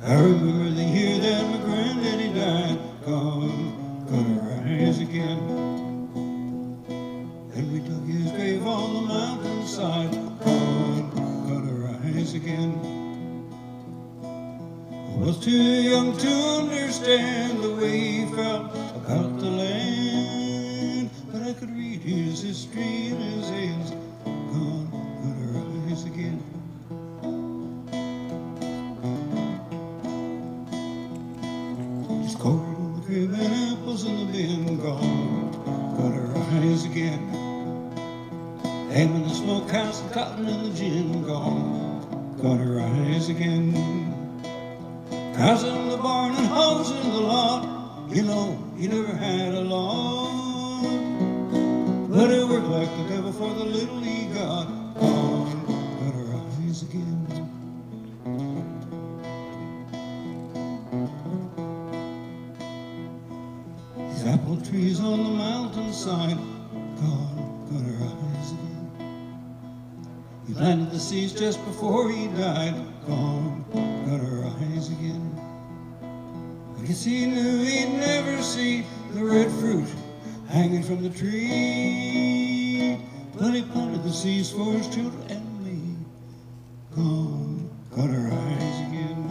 I remember the year that my granddaddy died. Gone, gonna rise again. And we dug his grave on the mountainside. Gone, gonna rise again. I was too young to understand the way he felt about the land, but I could read his history in his hands. Gone, gonna rise again. Just cold in the crib and apples in the bin. Gone, gonna rise again. Ham in the smokehouse and cotton in the gin. Gone, gonna rise again. Cows in the barn and hogs in the lot. You know, he never had a lot, but he worked like the devil for the little he got. Gone, gonna rise again. These apple trees on the mountainside. Gone, gonna rise again. He planted the seeds just before he died. Gone, gonna rise again. I guess he knew he'd never see the red fruit hanging from the tree, but he planted the seeds for his children and me. Gone, gonna rise again.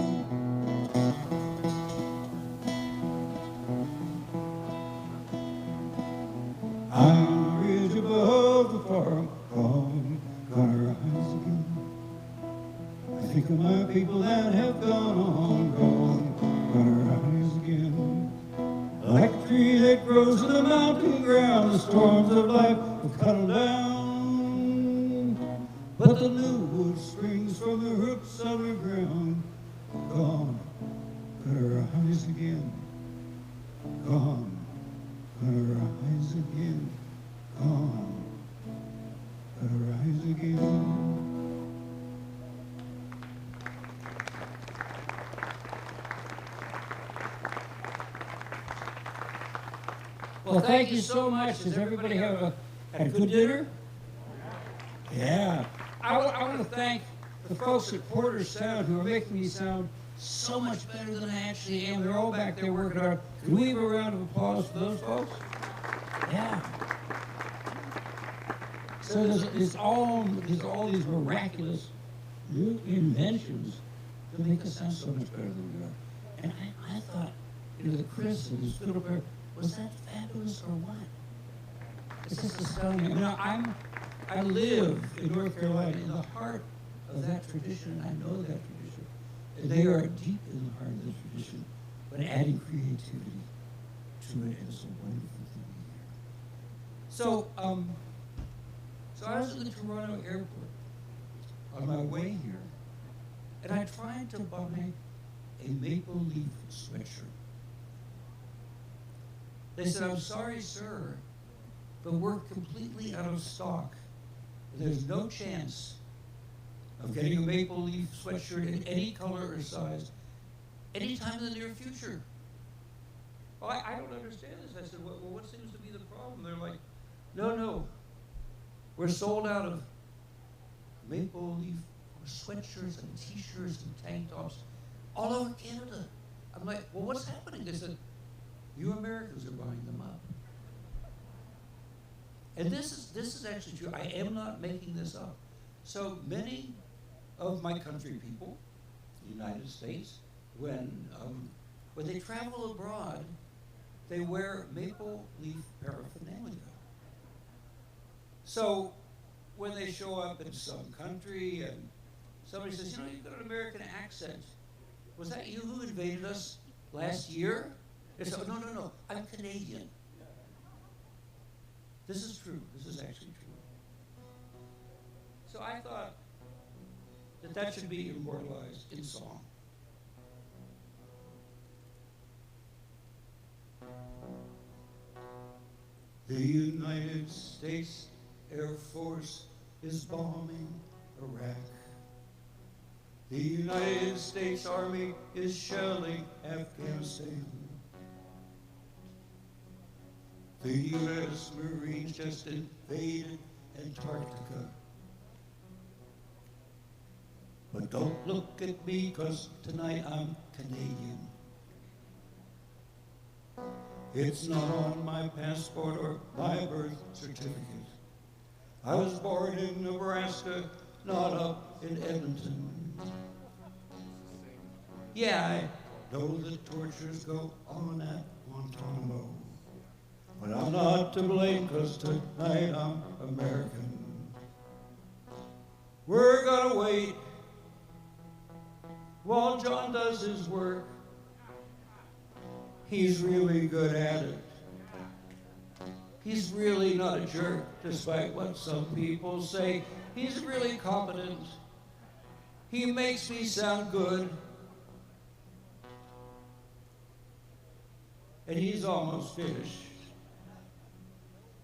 I'm on the ridge above the farm. Gone, gonna rise again. I think of my people that have gone on. Gone, gonna rise again. Like a tree that grows in the mountain ground, the storms of life will cut them down, but the new wood springs from the roots of the ground. Gone, gonna rise again. Gone, gonna rise again. Gone, gonna rise again. Well, thank you so much. Does everybody have a good dinner? Yeah. I want to thank the folks at Porter's Sound who are making me sound so much better than I actually am. They're all back there working hard. Can we have a round of applause for those folks? Yeah. So there's all these miraculous new inventions that make us sound so much better than we are. And I thought, the Chris and his fiddle player, was that fabulous or what? It's just astounding. I live in North Carolina, in the heart of that tradition. I know that tradition. And they are deep in the heart of the tradition, but adding creativity to it is a wonderful thing to hear. So I was at the Toronto airport on my way here, and I tried to buy a maple leaf sweatshirt. They said, "I'm sorry, sir, but we're completely out of stock. There's no chance of getting a maple leaf sweatshirt in any color or size anytime in the near future." Well, I don't understand this. I said, well, what seems to be the problem? They're like, no, we're sold out of maple leaf sweatshirts and t-shirts and tank tops all over Canada. I'm like, well, what's happening? They said, you Americans are buying them up. And this is actually true. I am not making this up. So many of my country people, the United States, when they travel abroad, they wear maple leaf paraphernalia. So when they show up in some country and somebody says, you've got an American accent. Was that you who invaded us last year? They say, no, I'm Canadian. This is true. This is actually true. So I thought that should be immortalized in song. The United States Air Force is bombing Iraq. The United States Army is shelling Afghanistan. The U.S. Marines just invaded Antarctica. But don't look at me, 'cause tonight I'm Canadian. It's not on my passport or my birth certificate. I was born in Nebraska, not up in Edmonton. Yeah, I know the tortures go on at Guantanamo. But I'm not to blame, 'cause tonight I'm American. We're gonna wait while John does his work. He's really good at it. He's really not a jerk, despite what some people say. He's really competent. He makes me sound good. And he's almost finished.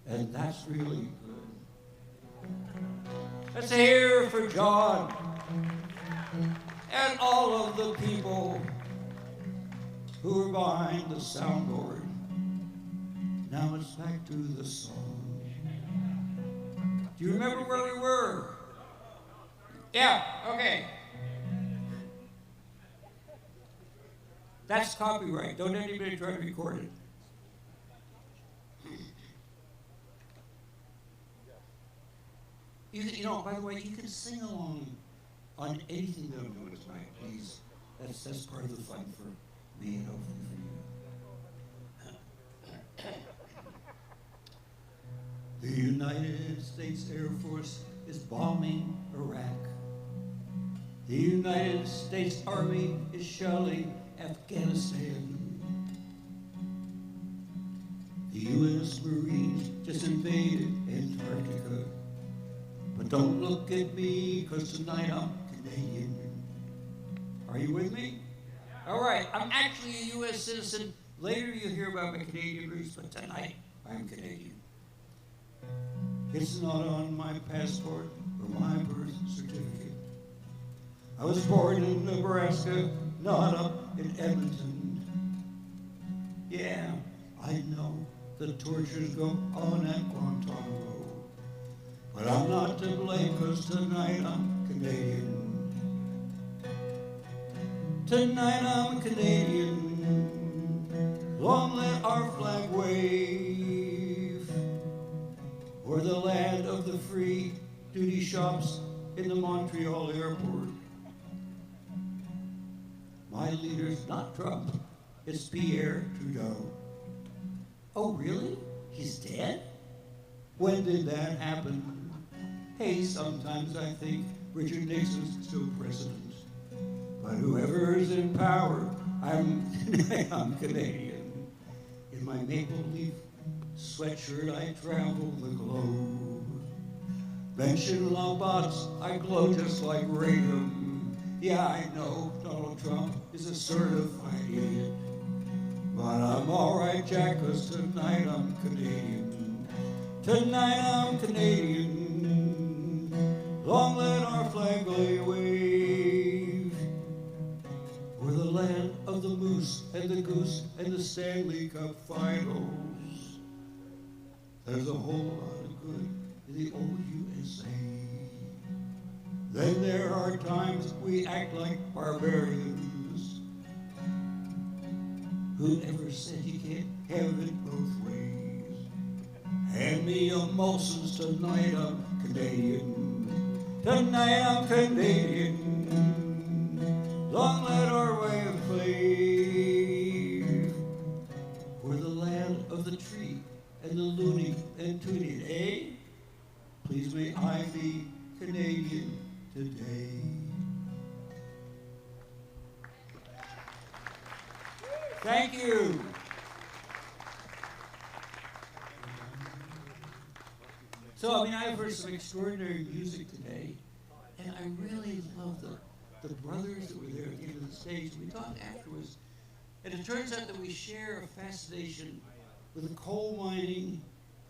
And that's really good. Let's hear for John and all of the people who are behind the soundboard. Now it's back to the song. Do you remember where we were? Yeah, okay. That's copyright. Don't anybody try to record it. You know, by the way, you can sing along on anything that I'm doing tonight, please. That's part of the fun for me and hopefully for you. The United States Air Force is bombing Iraq. The United States Army is shelling Afghanistan. The U.S. Marines just invaded Antarctica. But don't look at me, 'cause tonight I'm Canadian. Are you with me? All right, I'm actually a U.S. citizen. Later you'll hear about my Canadian roots, but tonight I'm Canadian. It's not on my passport or my birth certificate. I was born in Nebraska, not up in Edmonton. Yeah, I know the tortures go on at Guantanamo. But I'm not to blame, 'cause tonight I'm Canadian. Tonight I'm Canadian. Long let our flag wave o'er the land of the free duty shops in the Montreal airport. My leader's not Trump, it's Pierre Trudeau. Oh, really? He's dead? When did that happen? Hey, sometimes I think Richard Nixon's still president. But whoever's in power, I'm Canadian. In my maple leaf sweatshirt, I travel the globe. Mention Lombards, I glow just like Reagan. Yeah, I know Donald Trump is a certified idiot. But I'm all right, Jack, 'cause tonight I'm Canadian. Tonight I'm Canadian. Long let our flag wave o'er the land of the moose and the goose and the Stanley Cup finals. There's a whole lot of good in the old USA. Then there are times we act like barbarians. Whoever said you can't have it both ways? Hand me a Molson's, tonight I'm Canadian. Tonight I'm Canadian. Long let our wave wave o'er the land of the tree and the loony and tooty, eh? Please may I be Canadian today. Thank you. So, I mean, I've heard some extraordinary music today, and I really love the brothers that were there at the end of the stage. We talked afterwards, and it turns out that we share a fascination with coal mining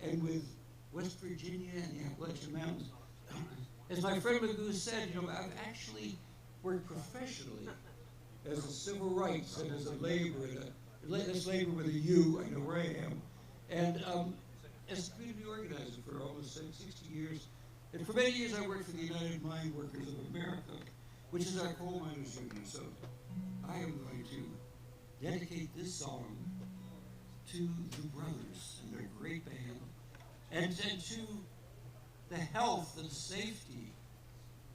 and with West Virginia and the Appalachian Mountains. As my friend Magoo said, you know, I've actually worked professionally as a civil rights and as a laborer, let's labor with a U, I know where I am, and as a community organizer for almost 60 years. And for many years I worked for the United Mine Workers of America, which is our coal miners union. So I am going to dedicate this song to the brothers and their great band, and to the health and safety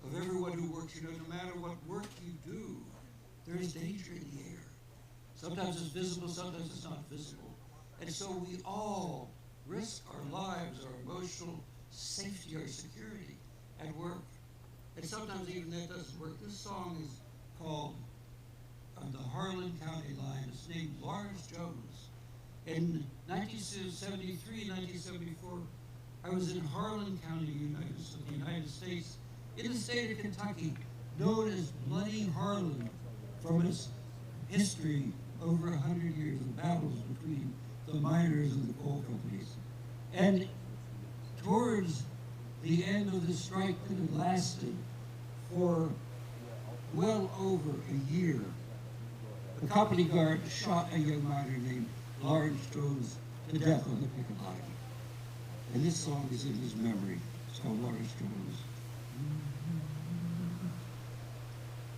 of everyone who works. You know, no matter what work you do, there is danger in the air. Sometimes it's visible, sometimes it's not visible. And so we all risk our lives, our emotional safety, our security at work. And sometimes even that doesn't work. This song is called On the Harlan County Line. It's named Lawrence Jones. In 1973, 1974, I was in Harlan County, United States, in the state of Kentucky, known as Bloody Harlan, from its history over 100 years of battles between the miners and the coal companies. And towards the end of the strike that had lasted for well over a year, the company guard shot a young miner named Lawrence Jones to death on the picket line. And this song is in his memory. It's called Lawrence Jones.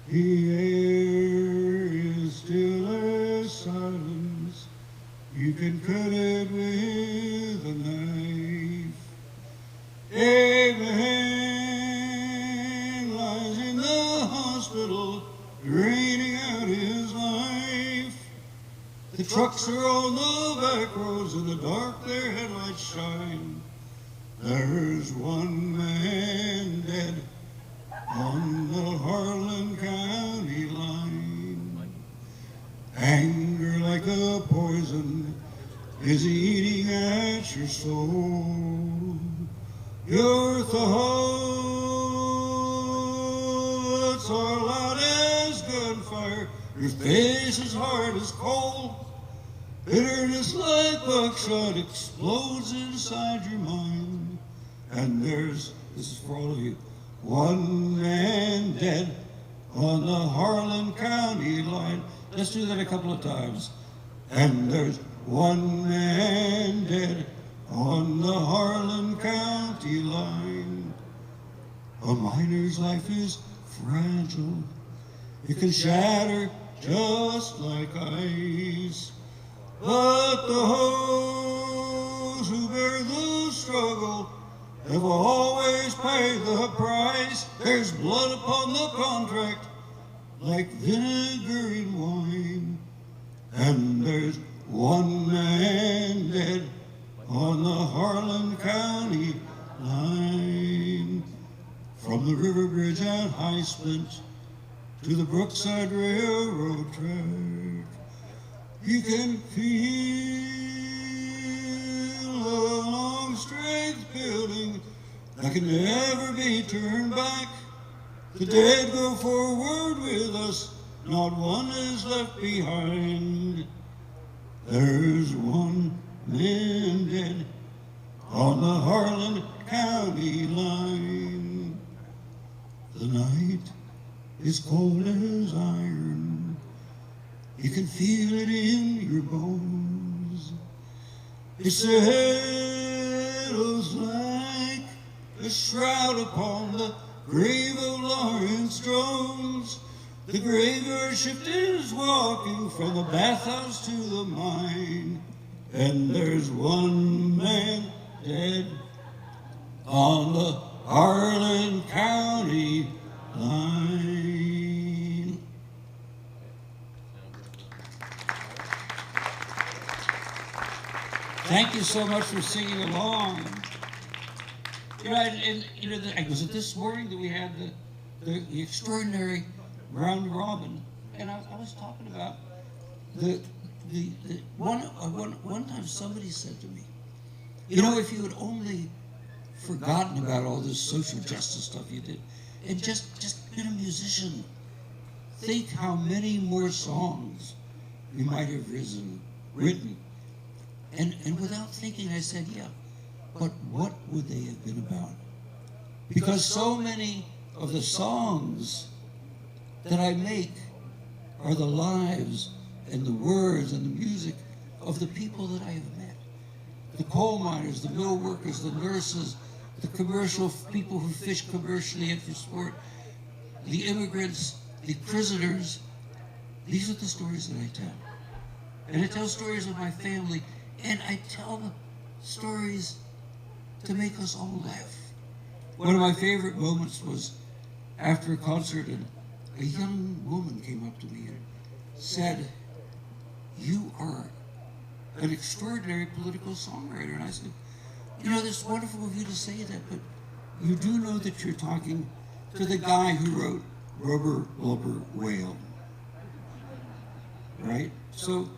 The air is still as silence. You can cut it with a knife. Abraham lies in the hospital, draining out his life. The trucks are on the back roads, in the dark their headlights shine. There's one man dead on the Harlan County line. Anger like a poison is eating at your soul. Your thoughts are loud as gunfire, your face is hard as coal. Bitterness like buckshot explodes inside your mind. And this is for all of you, one man dead on the Harlan County line. Let's do that a couple of times. And there's one man dead on the Harlan County line. A miner's life is fragile. It can shatter just like ice. But those who bear the struggle have always paid the price. There's blood upon the contract, like vinegar in wine. And there's one man dead on the Harlan County line. From the river bridge at High Splint to the Brookside Railroad track, you can feel a long strength building that can never be turned back. The dead go forward with us, not one is left behind. There's one man dead on the Harlan County line. The night is cold as iron. You can feel it in your bones. It settles like a shroud upon the grave of Lawrence Jones. The graveyard shift is walking from the bathhouse to the mine. And there's one man dead on the Harlan County line. Thank you so much for singing along. You know, was it this morning that we had the extraordinary round robin? And I was talking about one time somebody said to me, you know, if you had only forgotten about all this social justice stuff you did and just been a musician, think how many more songs you might have written. And without thinking, I said, yeah, but what would they have been about? Because so many of the songs that I make are the lives and the words and the music of the people that I have met. The coal miners, the mill workers, the nurses, the commercial people who fish commercially and for sport. the immigrants, the prisoners. These are the stories that I tell. And I tell stories of my family, and I tell stories to make us all laugh. One of my favorite moments was after a concert, and a young woman came up to me and said, "You are an extraordinary political songwriter." And I said, "You know, it's wonderful of you to say that, but you do know that you're talking to the guy who wrote Rubber Blubber Whale." Right? So,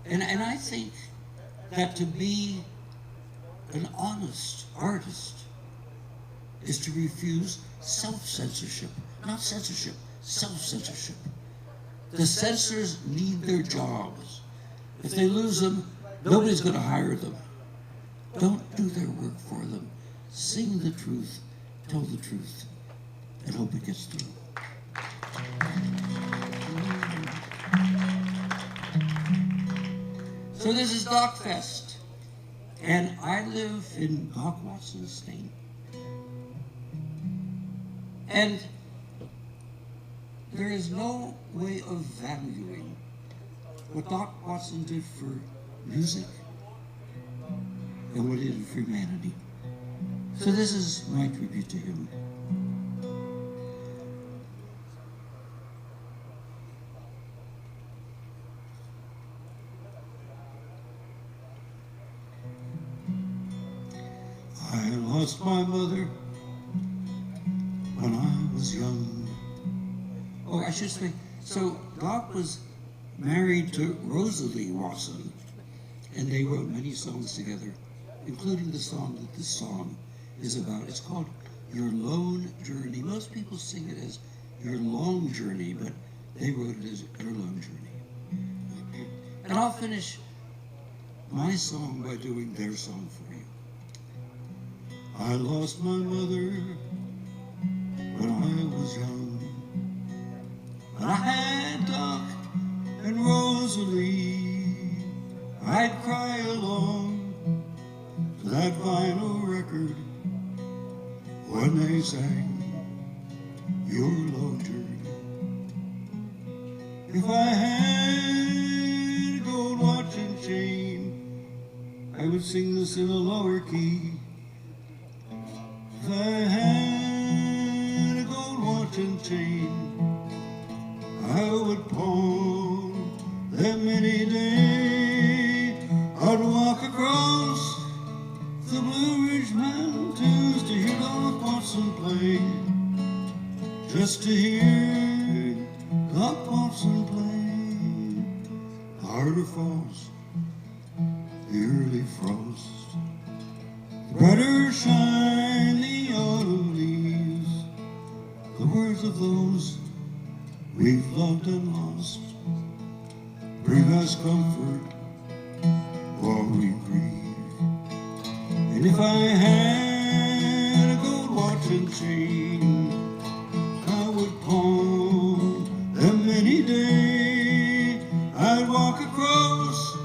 and I think that to be an honest artist is to refuse self-censorship, not censorship, self-censorship. The censors need their jobs. If they lose them, nobody's going to hire them. Don't do their work for them. Sing the truth, tell the truth, and hope it gets through. So this is DocFest, and I live in Doc Watson's state. And there is no way of valuing what Doc Watson did for music and what he did for humanity. So this is my tribute to him. I lost my mother when I was young. Oh, I should say, so Doc was married to Rosalie Watson, and they wrote many songs together, including the song that this song is about. It's called Your Lone Journey. Most people sing it as Your Long Journey, but they wrote it as Your Lone Journey. And I'll finish my song by doing their song for you. I lost my mother when I was young, but I had Doc and Rosalie. I'd cry along to that vinyl record when they sang Your Lone Journey. If I had a gold watch and chain, I would sing this in a lower key. If I had a gold watch and chain, I would pawn them any day. I'd walk across the Blue Ridge Mountains to hear Doc Watson play, just to hear Doc Watson play. Harder falls the early frost, the brighter shine the autumn leaves. The words of those we've loved and lost bring us comfort while we grieve. And if I had a gold watch and chain, I would pawn them any day. I'd walk across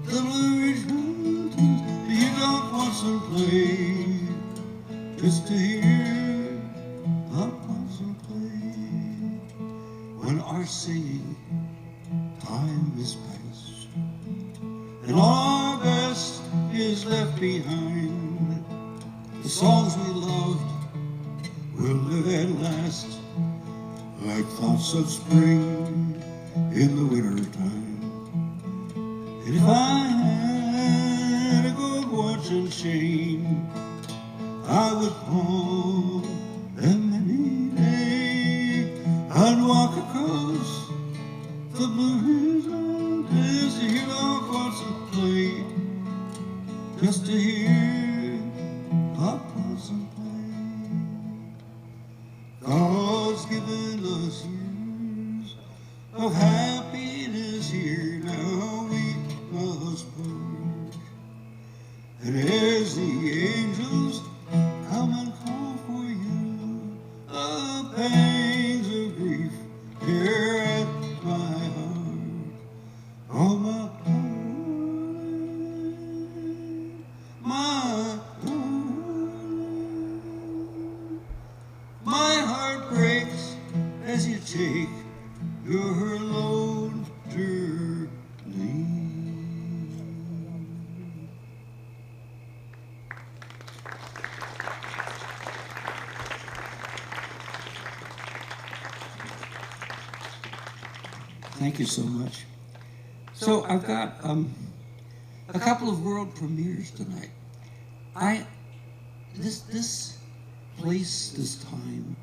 the Blue Ridge Mountains to hear Doc Watson play, just to hear Doc Watson play. When our singing time is past and all our best is left behind, the songs we loved will live and last like thoughts of spring in the winter time. And if I had a gold watch and chain, I would pawn them any day. I'd walk across the Blue Ridge Mountains to hear Doc Watson play, just to hear Doc Watson play. God's given us years of happiness here, now we must part. And as the angels come and call for you, the pangs of grief tear at my heart. Oh, my darling, my heart breaks as you take your lone journey. Thank you so much. So I've got a couple of world premieres tonight. This place, this time,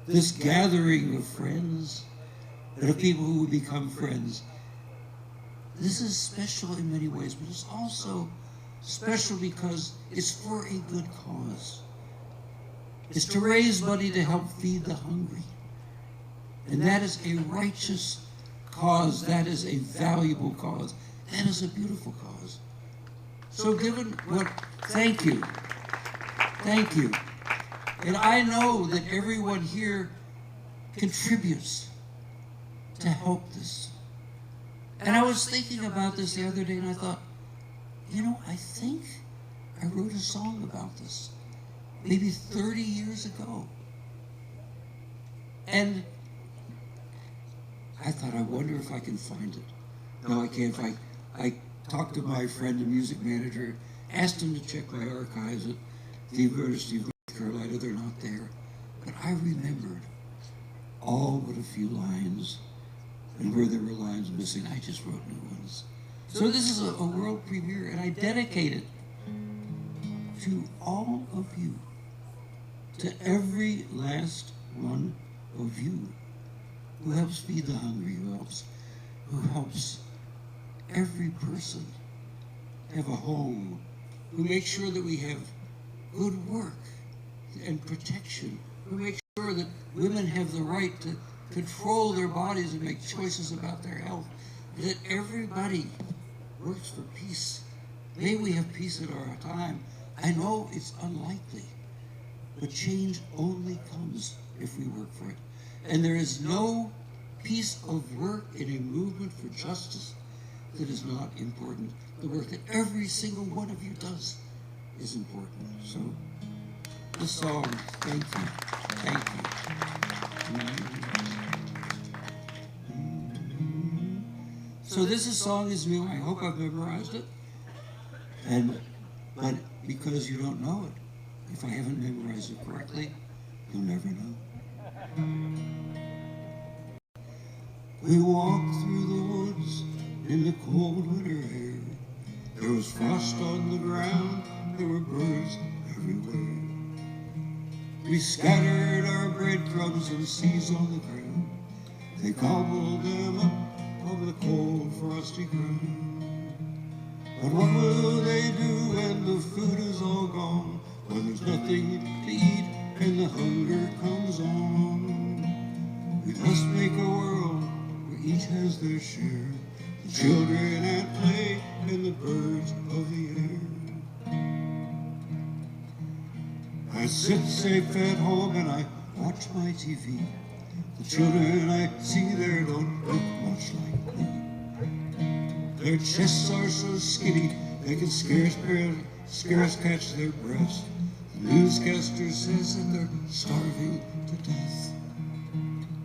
this gathering of friends, and of people who will become friends, this is special in many ways, but it's also special because it's for a good cause. It's to raise money to help feed the hungry. And that is a righteous cause, that is a valuable cause, that is a beautiful cause. So given what, thank you. And I know that everyone here contributes to help this. And I was thinking about this the other day and I thought, you know, I think I wrote a song about this, maybe 30 years ago. And I thought, I wonder if I can find it. No, I can't. I talked to my friend, the music manager, asked him to check my archives at the University of North Carolina. They're not there. But I remembered all but a few lines. And where there were lines missing, I just wrote new ones. So this is a world premiere, and I dedicate it to all of you, to every last one of you who helps feed the hungry, who helps every person have a home, who makes sure that we have good work and protection, who makes sure that women have the right to control their bodies and make choices about their health, that everybody works for peace. May we have peace at our time. I know it's unlikely, but change only comes if we work for it. And there is no piece of work in a movement for justice that is not important. The work that every single one of you does is important. So, the song, thank you. So this song is new. I hope I've memorized it. But because you don't know it, if I haven't memorized it correctly, you'll never know. We walked through the woods in the cold winter air. There was frost on the ground, there were birds everywhere. We scattered our breadcrumbs and seeds on the ground. They gobbled them up on the cold, frosty ground. But what will they do when the food is all gone? When there's nothing to eat and the hunger comes on? We must make a world where each has their share. The children at play and the birds of the air. I sit safe at home and I watch my TV. The children I see there don't look much like me. Their chests are so skinny they can scarce catch their breath. The newscaster says that they're starving to death.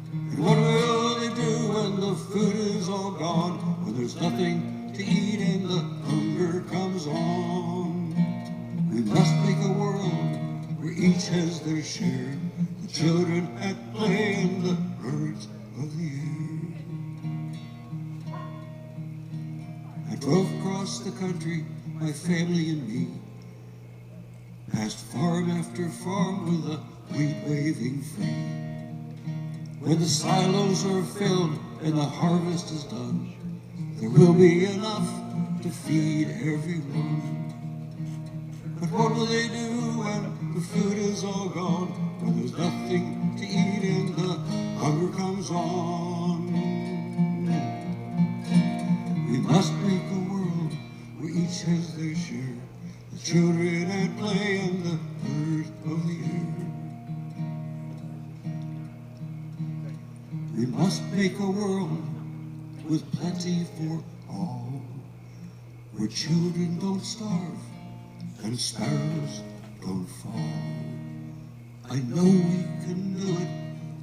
And what will they do when the food is all gone? When there's nothing to eat and the hunger comes on? We must make a world where each has their share. The children at play and the birds of the air. I drove across the country, my family and me, past farm after farm with the wheat waving free. When the silos are filled and the harvest is done, there will be enough to feed everyone. But what will they do when the food is all gone? When there's nothing to eat and the hunger comes on? We must make a world where each has their share. The children at play and the birds of the air. We must make a world with plenty for all, where children don't starve and sparrows don't fall. I know we can do it,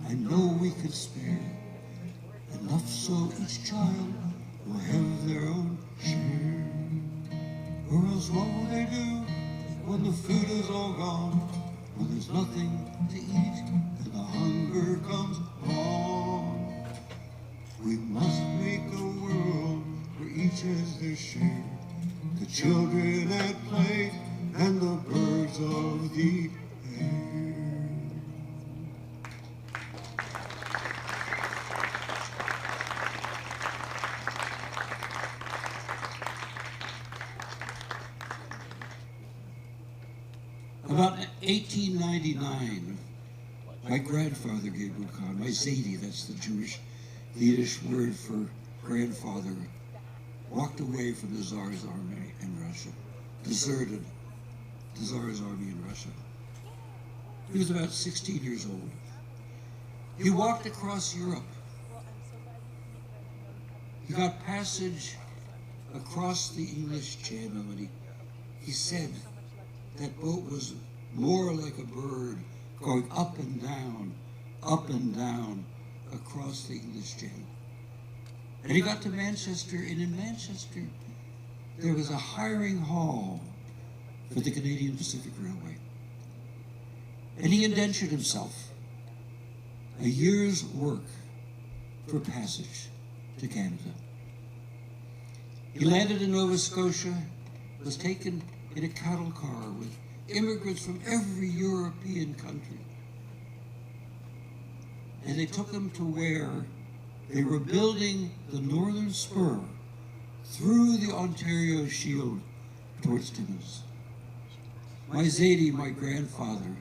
I know we could spare enough so each child will have their own share. Or else what will they do when the food is all gone, when there's nothing to eat and the hunger comes on? We must make a world where each has their share, the children at play and the birds of the air. About 1899, my grandfather, Gabriel Kahn, my Zadie, that's the Yiddish word for grandfather, walked away from the Tsar's army in Russia, deserted the Tsar's army in Russia. He was about 16 years old. He walked across Europe. He got passage across the English Channel, and he said that boat was more like a bird going up and down across the English Channel. And he got to Manchester, and in Manchester, there was a hiring hall for the Canadian Pacific Railway. And he indentured himself a year's work for passage to Canada. He landed in Nova Scotia, was taken in a cattle car with immigrants from every European country. And they took him to where they were building the northern spur through the Ontario Shield towards Timmins. My Zadie, my grandfather,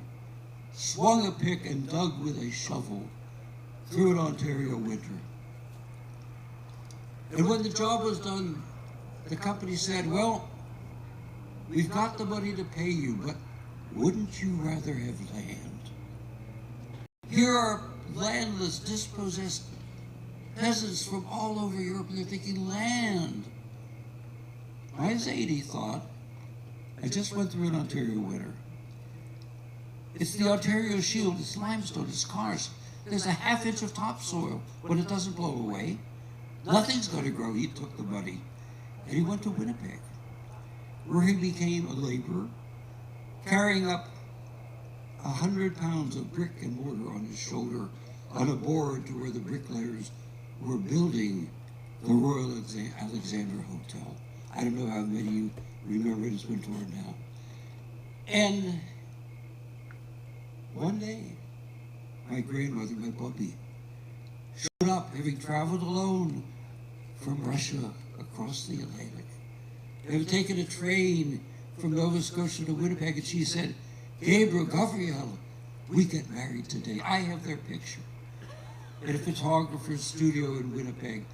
swung a pick and dug with a shovel through an Ontario winter. And when the job was done, the company said, well, we've got the money to pay you, but wouldn't you rather have land? Here are landless, dispossessed peasants from all over Europe, and they're thinking, land. My Zadie thought, I just went through an Ontario winter. It's the Ontario Shield, it's limestone, it's karst. There's a ½ inch of topsoil when it doesn't blow away. Nothing's going to grow. He took the money and he went to Winnipeg, where he became a laborer, carrying up 100 pounds of brick and mortar on his shoulder on a board to where the bricklayers were building the Royal Alexander Hotel. I don't know how many of you remember it, it's been torn down. And one day, my grandmother, my Bubby, showed up, having traveled alone from Russia across the Atlantic. They had taken a train from Nova Scotia to Winnipeg, and she said, Gabriel, Gabrielle, we get married today. I have their picture. In a photographer's studio in Winnipeg,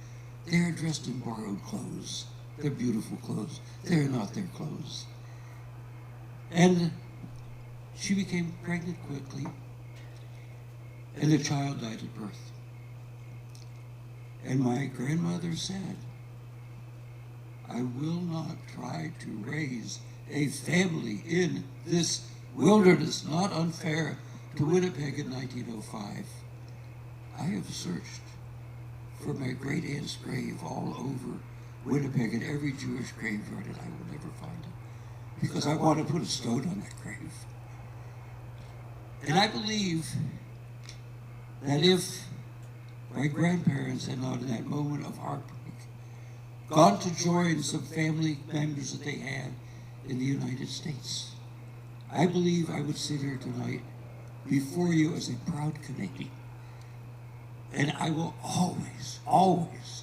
they're dressed in borrowed clothes. They're beautiful clothes. They're not their clothes. And she became pregnant quickly, and the child died at birth. And my grandmother said, I will not try to raise a family in this wilderness, not unfair to Winnipeg in 1905. I have searched for my great aunt's grave all over Winnipeg and every Jewish graveyard, and I will never find it, because I want to put a stone on that grave. And I believe that if my grandparents had not, in that moment of heartbreak, gone to join some family members that they had in the United States, I believe I would sit here tonight before you as a proud Canadian. And I will always, always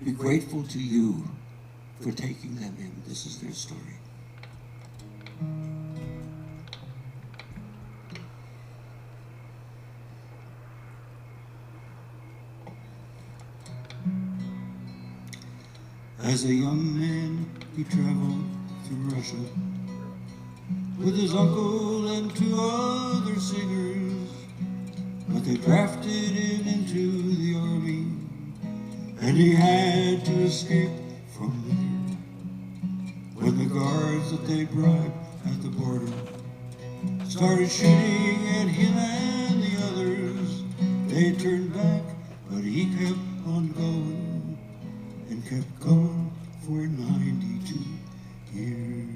be grateful to you for taking them in. This is their story. As a young man, he traveled through Russia with his uncle and 2 other singers, but they drafted him into the army, and he had to escape from there. When the guards that they bribed at the border started shooting at him and the others, they turned back, but he kept on going and kept going for 92 years.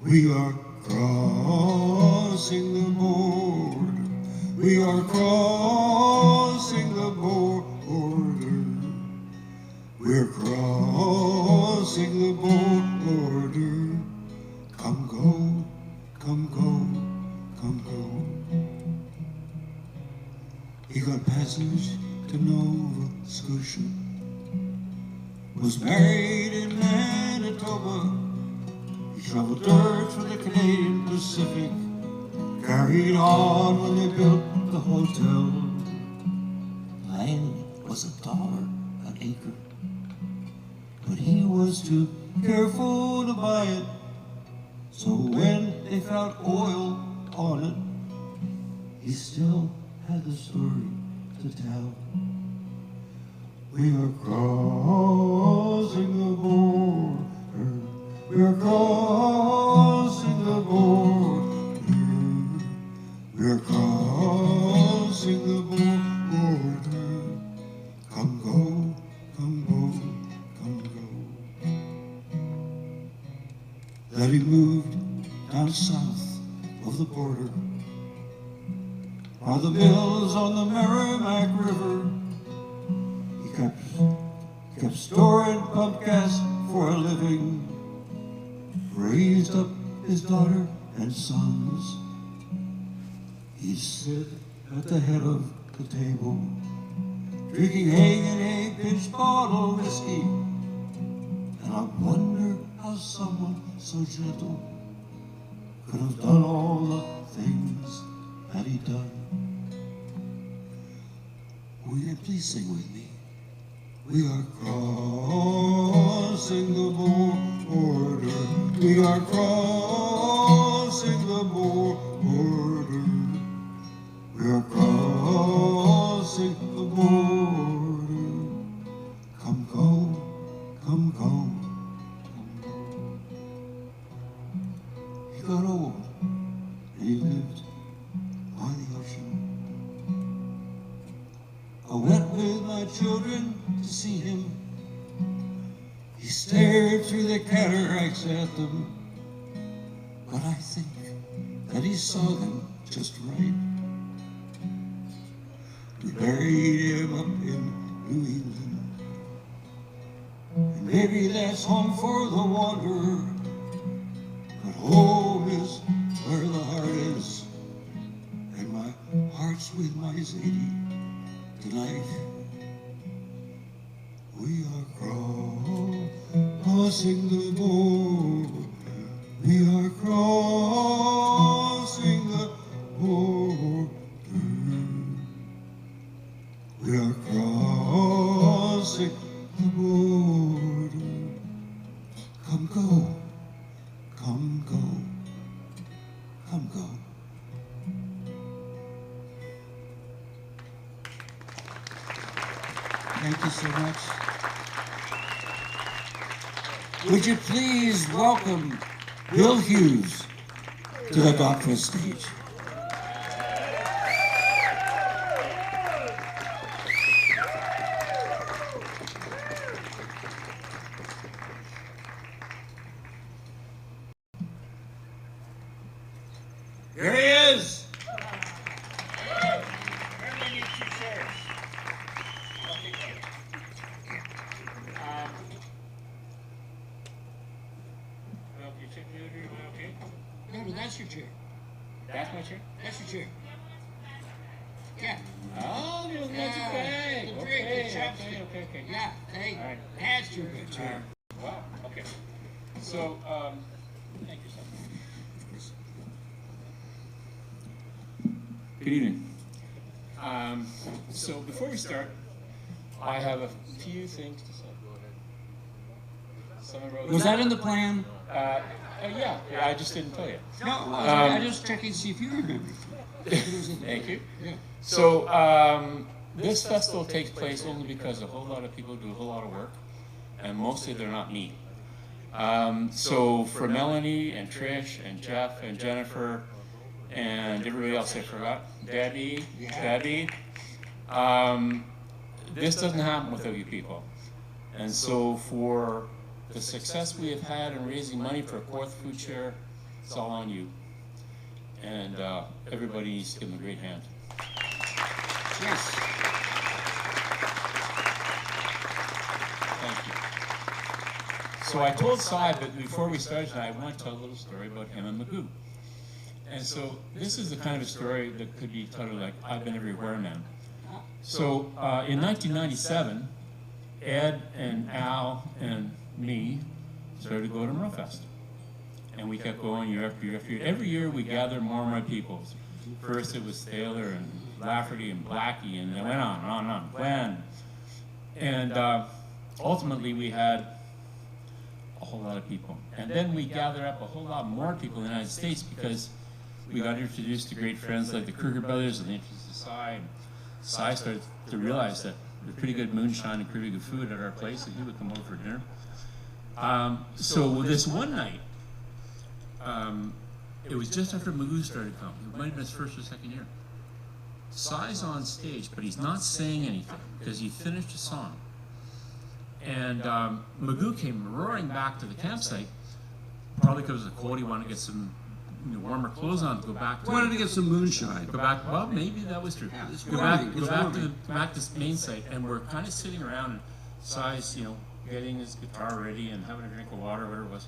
We are crossing the border. We are crossing the border. We're crossing the border. Come go, come go, come go. He got passage to Nova Scotia, was married in Manitoba. He traveled dirt for the Canadian Pacific, carried on when they built the hotel. Land was $1 an acre, but he was too careful to buy it. So when they found oil on it, he still had the story to tell. We are crossing the border. We are crossing the border. We are crossing the border. Come go, come go, come go. That he moved down south of the border, are the mills on the Merrimack River. He kept storing pump gas for a living, raised up his daughter and sons. He'd sit at the head of the table, drinking Haig and Haig pinch bottle whiskey. And I wonder how someone so gentle could have done all the things that he'd done. Will you please sing with me? We are crossing the border. We are crossing the border. We are crossing the border. Come go, come go, come go. He got old and he lived by the ocean. I went with my children to see him. He stared through the cataracts at them, but I think that he saw them just right. We buried him up in New England, and maybe that's home for the wanderer, but home is where the heart is, and my heart's with my Zadie tonight. We are crossing the border. We are crossing the border. We are crossing the border. Come go, come go, come go. Thank you so much. Would you please welcome Bill Hughes to the DocFest stage. Here he is. No, that's your chair. That's my chair? That's your chair. Yeah. Oh, that's okay. The drink, Okay, the chopstick. okay. Yeah, hey, All right. that's your good chair. Wow, okay. So, thank you so much. Good evening. So before we start, I have a few things to say. Someone wrote Was that in the plan? yeah, I just didn't tell you. No, I just checking to see if you remember. Thank you. Yeah. So, this festival takes place only because a whole lot of people do a whole lot of work, and mostly they're not me. So for Melanie and Trish and Jeff and Jennifer and everybody else I forgot. Debbie, Debbie. This doesn't happen without you people. And so for the success we have had in raising money for a fourth food share, it's all on you. And everybody needs to give them a great hand. Yes. Thank you. So I told Cy, but before we started tonight, I want to tell a little story about him and Magoo. And so this is the kind of a story that could be told like, I've been everywhere, man. So in 1997, Ed and Al and me started to go to Merlefest. And we kept going year after year after year. Every year we gathered more and more people. First it was Taylor and Lafferty and Blackie, and it went on and on and on. Glenn. And ultimately we had a whole lot of people. And then we gathered up a whole lot more people in the United States because we got introduced to great friends like the Kruger brothers and the introduced to Cy. And Cy started to realize that there's pretty good moonshine and pretty good food at our place, and he would come over for dinner. So this one night, it was just after Magoo started coming. It might have been his first or second year. Cy's on stage, but he's not saying anything because he finished a song. And Magoo came roaring back to the campsite, probably because it was cold. He wanted to get some warmer clothes on to go back to. Wanted to get some moonshine. Go back. Well, maybe that was true. Yeah, it's Go warming, back. it's Go back warming. to the main site, and we're kind of sitting around, and Cy's, getting his guitar ready and having a drink of water, whatever it was.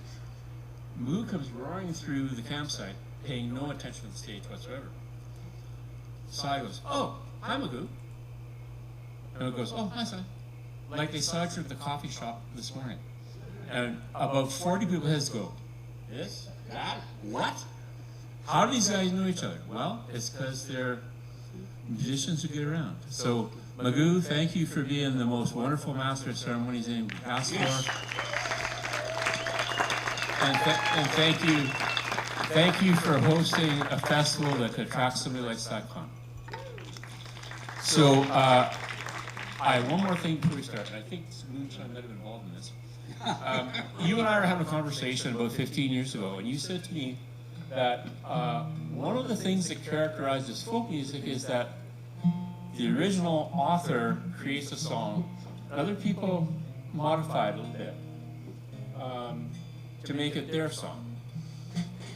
Magoo comes roaring through the campsite, paying no attention to the stage whatsoever. Cy goes, "Oh, hi, Magoo." And it goes, "Oh, hi, Cy." Like they saw each other at the coffee shop this morning. And about 40 people heads go, "This? That? What? How do these guys know each other?" Well, it's because they're musicians who get around. So, Magoo, thank you for being the most wonderful master of ceremonies in Passport. And thank you for hosting a festival that attracts somebody like Kahn. So, I have one more thing before we start, and I think Moonshine might have been involved in this. You and I were having a conversation about 15 years ago, and you said to me that one of the things that characterizes folk music is that the original author creates a song, other people modify it a little bit to make it their song.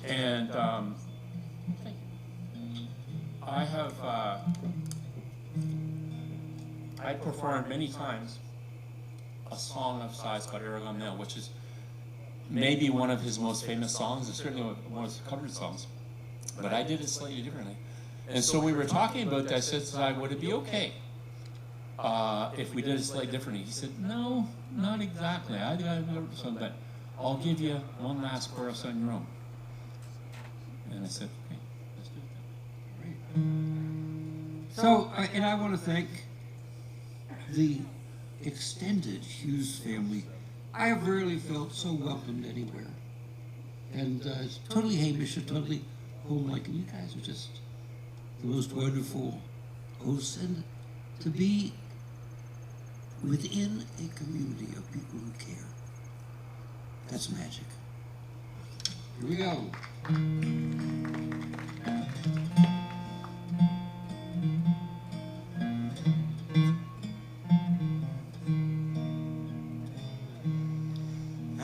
And I performed many times a song of Cy's called Aragon Mill, which is maybe one of his most famous songs. It's certainly one of his covered songs. But I did it slightly differently. And so we were talking about that. I said to Cy, would it be okay if we did it slightly differently? He said, no, not exactly. I got to do something, but I'll give you one last chorus on your own. And I said, okay, let's do it then. So, and I want to thank the extended Hughes family. I have rarely felt so welcomed anywhere. And it's totally Hamish and totally home-like. And you guys are just the most wonderful hosts. And to be within a community of people who care, that's magic. Here we go.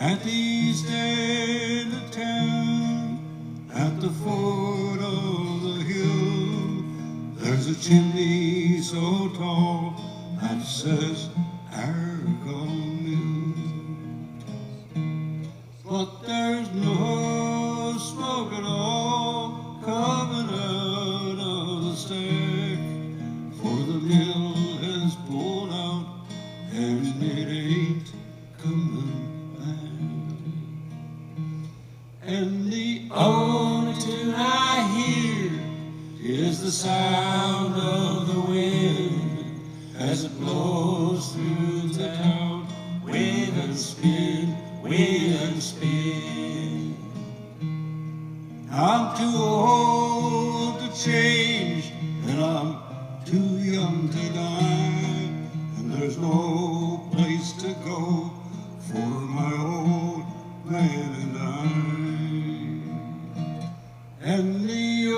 At the east end of town, at the foot of the hill, there's a chimney so tall that says Aragon Mill. But there's no smoke at all coming out of the stack, for the mill has pulled out and it ain't coming. And the only tune I hear is the sound of the wind as it blows through the town. Wave and spin, wave and spin. I'm too old to change, and I'm too young to die, and there's no place to go for my old man and I. And the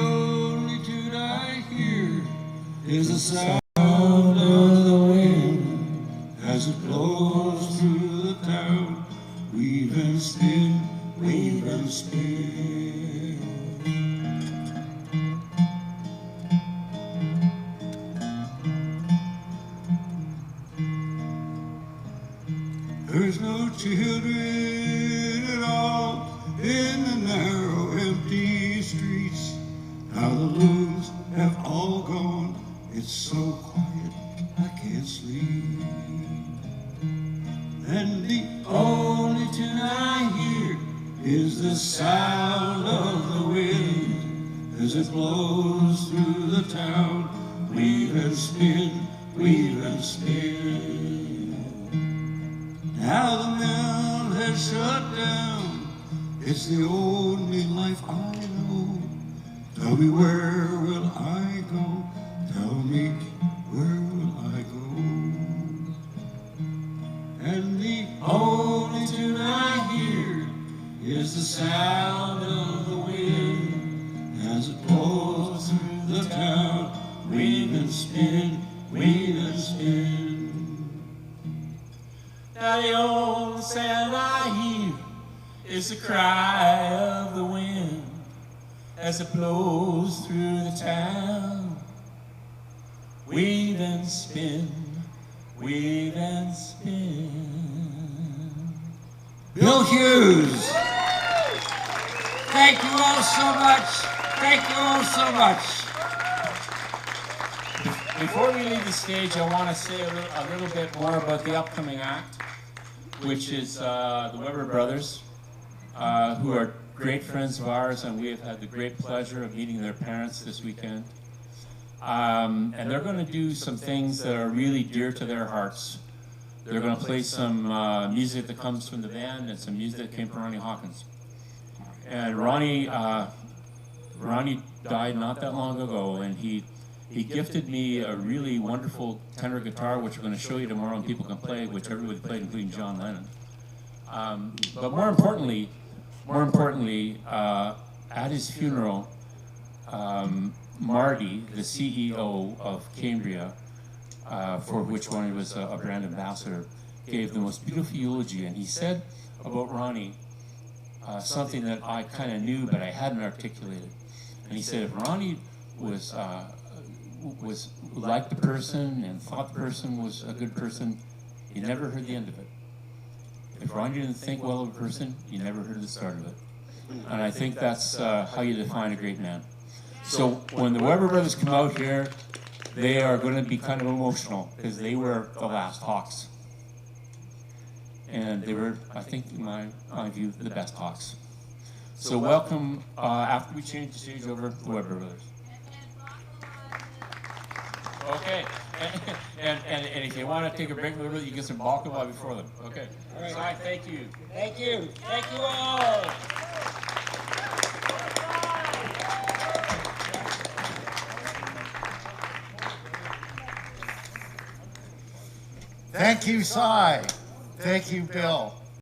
There's no children at all in the narrow, empty streets. Now the looms have all gone. It's so quiet, I can't sleep. And the only tune I hear is the sound of the wind as it blows through the town. Weave and spin, weave and spin. Now the mill has shut down. It's the only life I know. Tell me, where will I go? Tell me, where will I go? And the only tune I hear is the sound of the wind as it blows through the town. Weave and spin, weave and spin. Now the only sound I hear is the cry of the wind as it blows through the town. Weave and spin, weave and spin. Bill Hughes. Thank you all so much. Thank you all so much. Before we leave the stage, I want to say a little bit more about the upcoming act, which is the Weber Brothers, who are great friends of ours, and we have had the great pleasure of meeting their parents this weekend. And they're going to do some things that are really dear to their hearts. They're going to play some music that comes from the band and some music that came from Ronnie Hawkins. And Ronnie died not that long ago, and he gifted me a really wonderful tenor guitar, which we're going to show you tomorrow, and people can play, which everybody played, including John Lennon. But more importantly, at his funeral, Marty, the CEO of Cambria, for which Ronnie was a brand ambassador, gave the most beautiful eulogy, and he said about Ronnie something that I kind of knew, but I hadn't articulated. And he said, if Ronnie was liked the person and thought the person was a good person, you never heard the end of it. If Ronnie didn't think well of a person, you never heard the start of it. And I think that's how you define a great man. So when the Weber Brothers come out here, they are going to be kind of emotional because they were the last Hawks. And they were, I think, in my view, the best Hawks. So welcome, after we change the stage over, the Weber Brothers. Okay, and if you want to take a break, you can get some baklava before them. Okay. All right. Sai, thank you. Thank you. Thank you all. Thank you, Sai. Thank you, Bill.